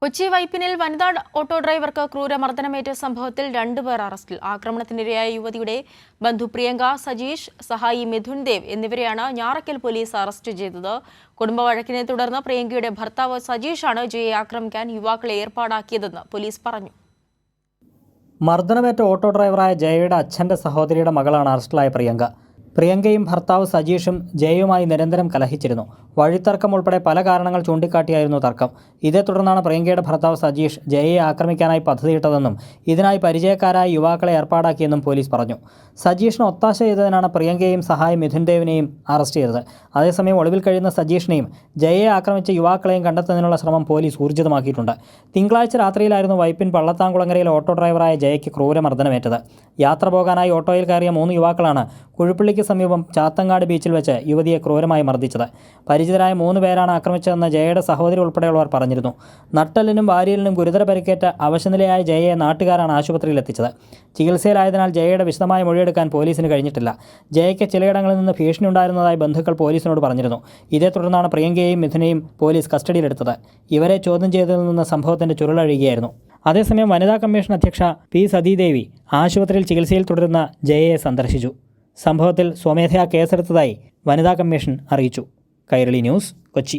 കൊച്ചി വൈപ്പിനിൽ വനിതാ ഓട്ടോ ഡ്രൈവർക്ക് ക്രൂരമർദ്ദനമേറ്റ സംഭവത്തിൽ 2 പേർ അറസ്റ്റിൽ. ആക്രമണത്തിനിരയായ യുവതിയുടെ ബന്ധു പ്രിയങ്ക, സജീഷ്, സഹായി മിഥുൻ ദേവ് എന്നിവരെയാണ് ഞാറയ്ക്കൽ പോലീസ് അറസ്റ്റ് ചെയ്തത്. കുടുംബ വഴക്കിനെ തുടർന്ന് പ്രിയങ്കയുടെ ഭർത്താവ് സജീഷാണ് ജയയെ ആക്രമിക്കാൻ യുവാക്കളെ ഏർപ്പാടാക്കിയതെന്ന് പോലീസ് പറഞ്ഞു. മർദ്ദനമേറ്റ ഓട്ടോ ഡ്രൈവറായ ജയയുടെ അച്ഛൻ്റെ സഹോദരിയുടെ മകളാണ് അറസ്റ്റിലായ പ്രിയങ്ക. പ്രിയങ്കയും ഭർത്താവ് സജീഷും ജയയുമായി നിരന്തരം കലഹിച്ചിരുന്നു. വഴിത്തർക്കം ഉൾപ്പെടെ പല കാരണങ്ങൾ ചൂണ്ടിക്കാട്ടിയായിരുന്നു തർക്കം. ഇതേ തുടർന്നാണ് പ്രിയങ്കയുടെ ഭർത്താവ് സജീഷ് ജയയെ ആക്രമിക്കാനായി പദ്ധതിയിട്ടതെന്നും ഇതിനായി പരിചയക്കാരായ യുവാക്കളെ ഏർപ്പാടാക്കിയെന്നും പോലീസ് പറഞ്ഞു. സജീഷിന് ഒത്താശ ചെയ്തതിനാണ് പ്രിയങ്കയെയും സഹായി മിഥുൻ ദേവിനെയും അറസ്റ്റ് ചെയ്തത്. അതേസമയം ഒളിവിൽ കഴിയുന്ന സജീഷിനെയും ജയയെ ആക്രമിച്ച യുവാക്കളെയും കണ്ടെത്തുന്നതിനുള്ള ശ്രമം പോലീസ് ഊർജിതമാക്കിയിട്ടുണ്ട്. തിങ്കളാഴ്ച രാത്രിയിലായിരുന്നു വൈപ്പിൻ പള്ളത്താംകുളങ്ങരയിലെ ഓട്ടോ ഡ്രൈവറായ ജയയ്ക്ക് ക്രൂരമർദ്ദനമേറ്റത്. യാത്ര പോകാനായി ഓട്ടോയിൽ കയറിയ 3 യുവാക്കളാണ് കുഴിപ്പള്ളിക്ക് സമീപം ചാത്തങ്ങാട് ബീച്ചിൽ വെച്ച് യുവതിയെ ക്രൂരമായി മർദ്ദിച്ചത്. പരിചിതരായ 3 പേരാണ് ആക്രമിച്ചതെന്ന് ജയയുടെ സഹോദരി ഉൾപ്പെടെയുള്ളവർ പറഞ്ഞിരുന്നു. നട്ടെല്ലിനും വാരിയലിനും ഗുരുതര പരിക്കേറ്റ അവശനിലയായ ജയയെ നാട്ടുകാരാണ് ആശുപത്രിയിൽ എത്തിച്ചത്. ചികിത്സയിലായതിനാൽ ജയയുടെ വിശദമായ മൊഴിയെടുക്കാൻ പോലീസിന് കഴിഞ്ഞിട്ടില്ല. ജയയ്ക്ക് ചിലയിടങ്ങളിൽ നിന്ന് ഭീഷണി ഉണ്ടായിരുന്നതായി ബന്ധുക്കൾ പോലീസിനോട് പറഞ്ഞിരുന്നു. ഇതേ തുടർന്നാണ് പ്രിയങ്കയെയും മിഥുനെയും പോലീസ് കസ്റ്റഡിയിലെടുത്തത്. ഇവരെ ചോദ്യം ചെയ്തതിൽ നിന്ന് സംഭവത്തിന്റെ ചുരുളഴിയുകയായിരുന്നു. അതേസമയം വനിതാ കമ്മീഷൻ അധ്യക്ഷ പി സതീദേവി ആശുപത്രിയിൽ ചികിത്സയിൽ തുടരുന്ന ജയയെ സന്ദർശിച്ചു. സംഭവത്തിൽ സ്വമേധയാ കേസെടുത്തതായി വനിതാ കമ്മീഷൻ അറിയിച്ചു. കൈരളി ന്യൂസ്, കൊച്ചി.